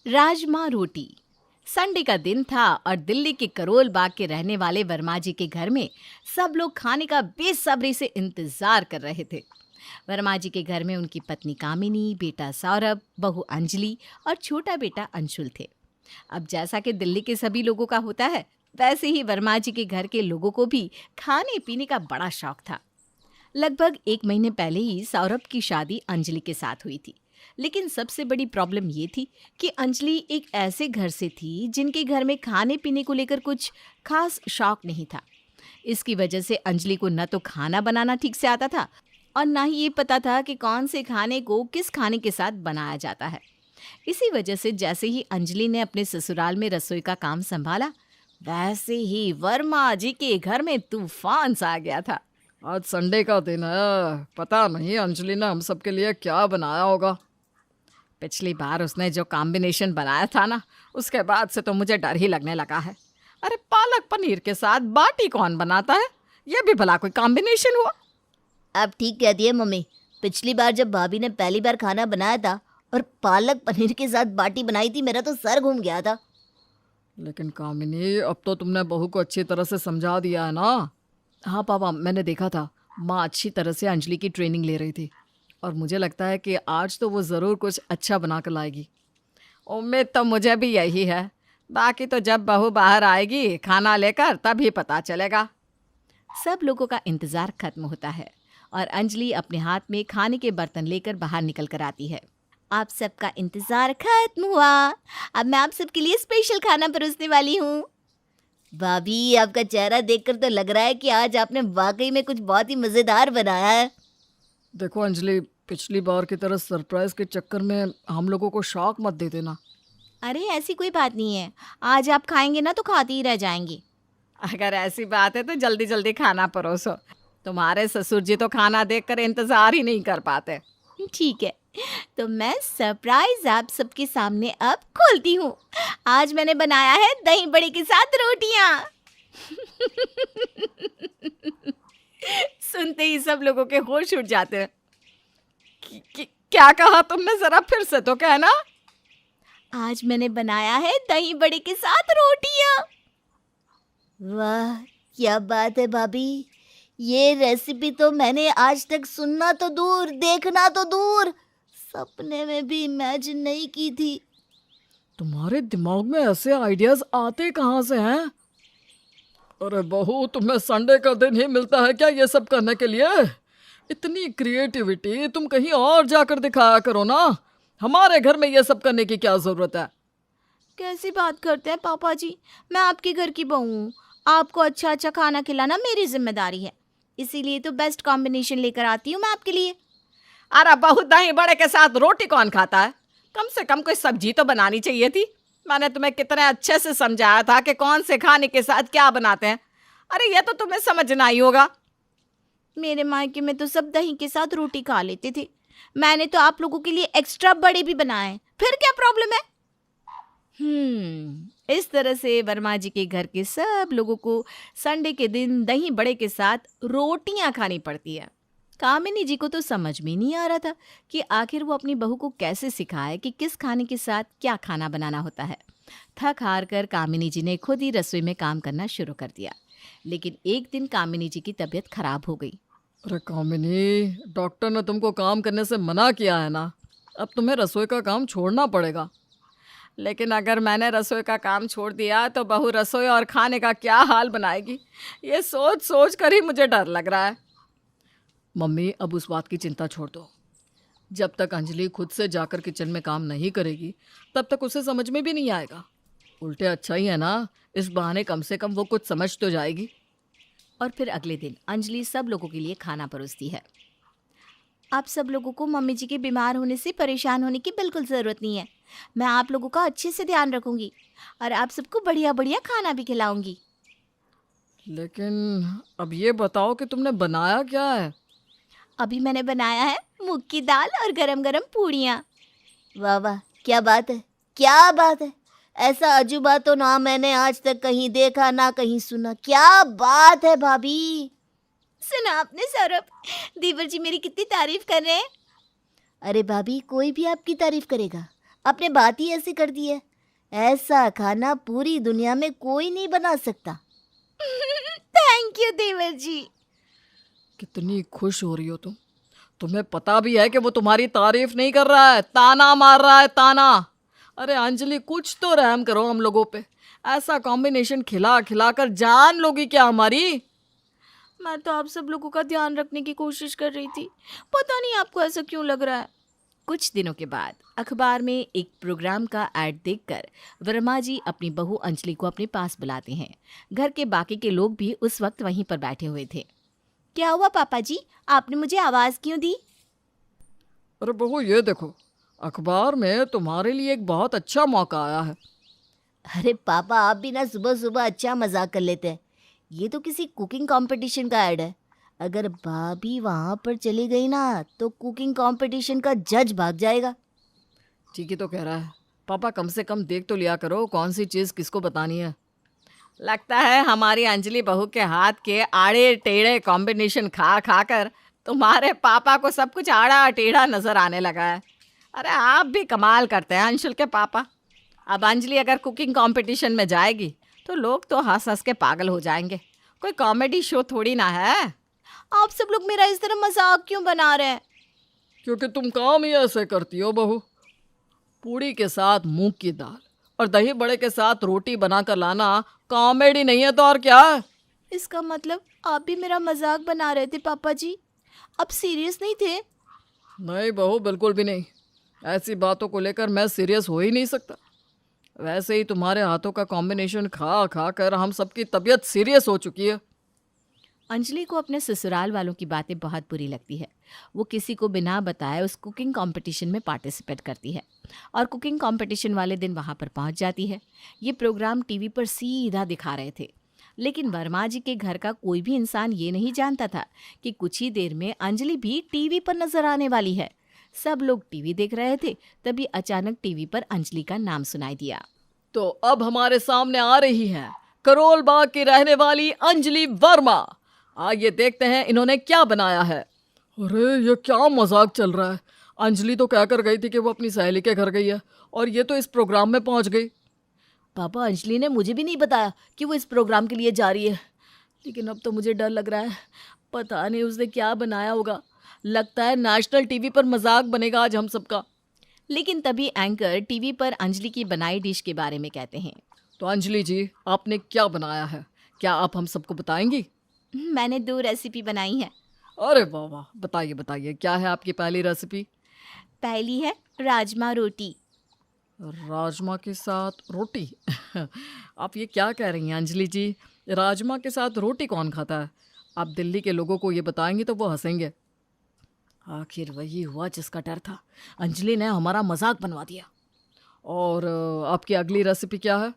राजमा रोटी। Sunday का दिन था और दिल्ली के करोल बाग के रहने वाले वर्मा जी के घर में सब लोग खाने का बेसब्री से इंतजार कर रहे थे। वर्मा जी के घर में उनकी पत्नी कामिनी, बेटा सौरभ, बहू अंजलि और छोटा बेटा अंशुल थे। अब जैसा कि दिल्ली के सभी लोगों का होता है, वैसे ही वर्मा जी के घर के लोगों को भी खाने पीने का बड़ा शौक था। लगभग 1 महीने पहले ही सौरभ की शादी अंजलि के साथ हुई थी। लेकिन सबसे बड़ी प्रॉब्लम ये थी कि अंजलि एक ऐसे घर से थी जिनके घर में खाने पीने को लेकर कुछ खास शौक नहीं था। इसकी वजह से अंजलि को न तो खाना बनाना ठीक से आता था और ना ही ये पता था कि कौन से खाने को किस खाने के साथ बनाया जाता है। इसी वजह से जैसे ही अंजलि ने अपने ससुराल में रसोई का काम संभाला, वैसे ही वर्मा जी के घर में तूफान सा आ गया था। आज संडे का दिन है, पता नहीं अंजलि ने हम सबके लिए क्या बनाया होगा। पिछली बार उसने जो कॉम्बिनेशन बनाया था ना, उसके बाद से तो मुझे डर ही लगने लगा है। अरे पालक पनीर के साथ बाटी कौन बनाता है? ये भी भला कोई कॉम्बिनेशन हुआ? आप ठीक कहती है मम्मी। पिछली बार जब भाभी ने पहली बार खाना बनाया था और पालक पनीर के साथ बाटी बनाई थी, मेरा तो सर घूम गया था। लेकिन कामिनी, अब तो तुमने बहू को अच्छी तरह से समझा दिया है ना। हाँ पापा, मैंने देखा था। माँ अच्छी तरह से अंजलि की ट्रेनिंग ले रही थी और मुझे लगता है कि आज तो वो ज़रूर कुछ अच्छा बना कर लाएगी। उम्मीद तो मुझे भी यही है। बाकी तो जब बहू बाहर आएगी खाना लेकर तभी पता चलेगा। सब लोगों का इंतज़ार खत्म होता है और अंजलि अपने हाथ में खाने के बर्तन लेकर बाहर निकल कर आती है। आप सबका इंतजार खत्म हुआ। अब मैं आप सबके लिए स्पेशल खाना परोसने वाली हूँ। भाभी, आपका चेहरा देखकर तो लग रहा है कि आज आपने वाकई में कुछ बहुत ही मजेदार बनाया है। देखो अंजलि, पिछली बार की तरह सरप्राइज के चक्कर में हम लोगों को शौक मत दे देना। अरे ऐसी कोई बात नहीं है, आज आप खाएंगे ना तो खाते ही रह जाएंगे। अगर ऐसी बात है तो जल्दी जल्दी खाना परोसो। तुम्हारे ससुर जी तो खाना देखकर इंतज़ार ही नहीं कर पाते। ठीक है, तो मैं सरप्राइज आप सबके सामने अब खोलती हूँ। आज मैंने बनाया है दही बड़े के साथ रोटियाँ। सुनते ही सब लोगों के होश उड़ जाते हैं। क्या कहा तुमने? जरा फिर से तो कहना। आज मैंने बनाया है दही बड़े के साथ रोटियाँ। वाह, क्या बात है भाभी। ये रेसिपी तो मैंने आज तक सुनना तो दूर, देखना तो दूर, सपने में भी इमेजिन नहीं की थी। तुम्हारे दिमाग में ऐसे आइडियाज आते कहाँ से हैं? अरे बहू, तुम्हें संडे का दिन ही मिलता है क्या ये सब करने के लिए? इतनी क्रिएटिविटी तुम कहीं और जाकर दिखाया करो ना। हमारे घर में ये सब करने की क्या जरूरत है? कैसी बात करते हैं पापा जी, मैं आपके घर की बहू हूँ। आपको अच्छा अच्छा खाना खिलाना मेरी जिम्मेदारी है, इसीलिए तो बेस्ट कॉम्बिनेशन लेकर आती हूँ मैं आपके लिए। अरे बहुत दही बड़े के साथ रोटी कौन खाता है? कम से कम कोई सब्जी तो बनानी चाहिए थी। मैंने तुम्हें कितने अच्छे से समझाया था कि कौन से खाने के साथ क्या बनाते हैं। अरे ये तो तुम्हें समझना ही होगा। मेरे मायके में तो सब दही के साथ रोटी खा लेते थे। मैंने तो आप लोगों के लिए एक्स्ट्रा बड़े भी बनाए, फिर क्या प्रॉब्लम है? इस तरह से वर्मा जी के घर के सब लोगों को संडे के दिन दही बड़े के साथ रोटियां खानी पड़ती है। कामिनी जी को तो समझ में नहीं आ रहा था कि आखिर वो अपनी बहू को कैसे सिखाए कि किस खाने के साथ क्या खाना बनाना होता है। थक हार कर कामिनी जी ने खुद ही रसोई में काम करना शुरू कर दिया। लेकिन एक दिन कामिनी जी की तबीयत खराब हो गई। अरे कामिनी, डॉक्टर ने तुमको काम करने से मना किया है ना। अब तुम्हें रसोई का काम छोड़ना पड़ेगा। लेकिन अगर मैंने रसोई का काम छोड़ दिया तो बहू रसोई और खाने का क्या हाल बनाएगी, ये सोच सोच कर ही मुझे डर लग रहा है। मम्मी, अब उस बात की चिंता छोड़ दो। जब तक अंजलि खुद से जाकर किचन में काम नहीं करेगी तब तक उसे समझ में भी नहीं आएगा। उल्टे अच्छा ही है ना, इस बहाने कम से कम वो कुछ समझ तो जाएगी। और फिर अगले दिन अंजलि सब लोगों के लिए खाना परोसती है। आप सब लोगों को मम्मी जी के बीमार होने से परेशान होने की बिल्कुल ज़रूरत नहीं है। मैं आप लोगों का अच्छे से ध्यान रखूंगी और आप सबको बढ़िया बढ़िया खाना भी खिलाऊंगी। लेकिन अब ये बताओ कि तुमने बनाया क्या है? अभी मैंने बनाया है मूंग की दाल और गरम गरम पूड़ियाँ। वाह वाह, क्या बात है, क्या बात है। ऐसा अजूबा तो ना मैंने आज तक कहीं देखा ना कहीं सुना। क्या बात है भाभी। सुना आपने सौरभ, देवर जी मेरी कितनी तारीफ कर रहे हैं। अरे भाभी, कोई भी आपकी तारीफ करेगा। आपने बात ही ऐसी कर दी है। ऐसा खाना पूरी दुनिया में कोई नहीं बना सकता। थैंक यू देवर जी। कितनी खुश हो रही हो तुम। तुम्हें पता भी है कि वो तुम्हारी तारीफ नहीं कर रहा है, ताना मार रहा है, ताना। अरे अंजलि, कुछ तो रहम करो हम लोगों पे। ऐसा कॉम्बिनेशन खिला खिला कर जान लोगी क्या हमारी? मैं तो आप सब लोगों का ध्यान रखने की कोशिश कर रही थी, पता नहीं आपको ऐसा क्यों लग रहा है। कुछ दिनों के बाद अखबार में एक प्रोग्राम का ऐड देखकर वर्मा जी अपनी बहू अंजलि को अपने पास बुलाते हैं। घर के बाकी के लोग भी उस वक्त वहीं पर बैठे हुए थे। क्या हुआ पापा जी, आपने मुझे आवाज क्यों दी? अरे बहू, ये देखो, अखबार में तुम्हारे लिए एक बहुत अच्छा मौका आया है। अरे पापा, आप भी ना सुबह सुबह अच्छा मजाक कर लेते हैं। ये तो किसी कुकिंग कंपटीशन का ऐड है। अगर भाभी वहां पर चली गई ना तो कुकिंग कंपटीशन का जज भाग जाएगा। ठीक ही तो कह रहा है पापा, कम से कम देख तो लिया करो कौन सी चीज़ किसको बतानी है। लगता है हमारी अंजलि बहू के हाथ के आड़े टेढ़े कॉम्बिनेशन खा खा कर तुम्हारे पापा को सब कुछ आड़ा टेढ़ा नजर आने लगा है। अरे आप भी कमाल करते हैं अंशुल के पापा। अब अंजलि अगर कुकिंग कंपटीशन में जाएगी तो लोग तो हंस हंस के पागल हो जाएंगे। कोई कॉमेडी शो थोड़ी ना है। आप सब लोग मेरा इस तरह मजाक क्यों बना रहे हैं? क्योंकि तुम काम ही ऐसे करती हो बहू। पूड़ी के साथ मूंग की दाल और दही बड़े के साथ रोटी बनाकर लाना कॉमेडी नहीं है तो और क्या है? इसका मतलब आप भी मेरा मजाक बना रहे थे पापा जी, आप सीरियस नहीं थे? नहीं बहू, बिल्कुल भी नहीं। ऐसी बातों को लेकर मैं सीरियस हो ही नहीं सकता। वैसे ही तुम्हारे हाथों का कॉम्बिनेशन खा खा कर हम सबकी तबीयत सीरियस हो चुकी है। अंजलि को अपने ससुराल वालों की बातें बहुत बुरी लगती है। वो किसी को बिना बताए उस कुकिंग कंपटीशन में पार्टिसिपेट करती है और कुकिंग कंपटीशन वाले दिन वहां पर पहुंच जाती है। ये प्रोग्राम टीवी पर सीधा दिखा रहे थे, लेकिन वर्मा जी के घर का कोई भी इंसान ये नहीं जानता था कि कुछ ही देर में अंजलि भी टीवी पर नजर आने वाली है। सब लोग टीवी देख रहे थे, तभी अचानक टीवी पर अंजलि का नाम सुनाई दिया। तो अब हमारे सामने आ रही है करोल बाग की रहने वाली अंजलि वर्मा। आइए देखते हैं इन्होंने क्या बनाया है। अरे ये क्या मजाक चल रहा है? अंजलि तो कहकर गई थी कि वो अपनी सहेली के घर गई है और ये तो इस प्रोग्राम में पहुंच गई। पापा, अंजलि ने मुझे भी नहीं बताया कि वो इस प्रोग्राम के लिए जा रही है। लेकिन अब तो मुझे डर लग रहा है, पता नहीं उसने क्या बनाया होगा। लगता है नेशनल टीवी पर मजाक बनेगा आज हम सबका। लेकिन तभी एंकर टीवी पर अंजलि की बनाई डिश के बारे में कहते हैं। तो अंजलि जी, आपने क्या बनाया है? क्या आप हम सबको बताएंगी? मैंने 2 रेसिपी बनाई है। अरे वाह वाह, बताइए बताइए, क्या है आपकी पहली रेसिपी? पहली है राजमा रोटी। राजमा के साथ रोटी? आप ये क्या कह रही हैं अंजलि जी? राजमा के साथ रोटी कौन खाता है? आप दिल्ली के लोगों को ये बताएंगी तो वो हंसेंगे। आखिर वही हुआ जिसका डर था, अंजलि ने हमारा मजाक बनवा दिया। और आपकी अगली रेसिपी क्या है?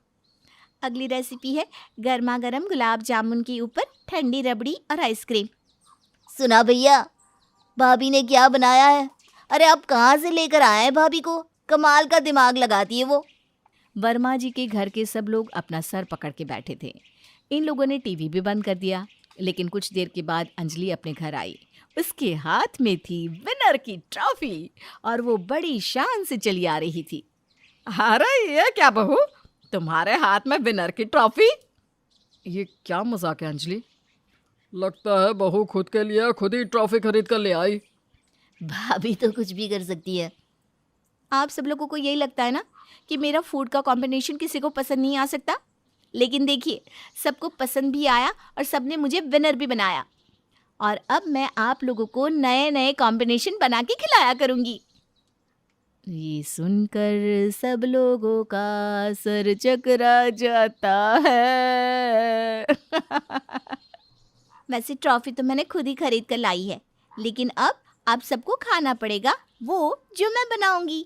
अगली रेसिपी है गर्मा गर्म गुलाब जामुन के ऊपर ठंडी रबड़ी और आइसक्रीम। सुना भैया, भाभी ने क्या बनाया है? अरे आप कहाँ से लेकर आए हैं भाभी को? कमाल का दिमाग लगाती है वो। वर्मा जी के घर के सब लोग अपना सर पकड़ के बैठे थे। इन लोगों ने टीवी भी बंद कर दिया। लेकिन कुछ देर के बाद अंजलि अपने घर आई। उसके हाथ में थी विनर की ट्रॉफी और वो बड़ी शान से चली आ रही थी। अरे ये क्या बहू, तुम्हारे हाथ में विनर की ट्रॉफी? ये क्या मजाक है अंजलि? लगता है बहू खुद के लिए खुद ही ट्रॉफी खरीद कर ले आई। भाभी तो कुछ भी कर सकती है। आप सब लोगों को यही लगता है ना कि मेरा फूड का कॉम्बिनेशन किसी को पसंद नहीं आ सकता, लेकिन देखिए सबको पसंद भी आया और सबने मुझे विनर भी बनाया। और अब मैं आप लोगों को नए नए कॉम्बिनेशन बना के खिलाया करूंगी। ये सुनकर सब लोगों का सर चकरा जाता है। वैसे ट्रॉफी तो मैंने खुद ही खरीद कर लाई है, लेकिन अब आप सबको खाना पड़ेगा वो जो मैं बनाऊंगी।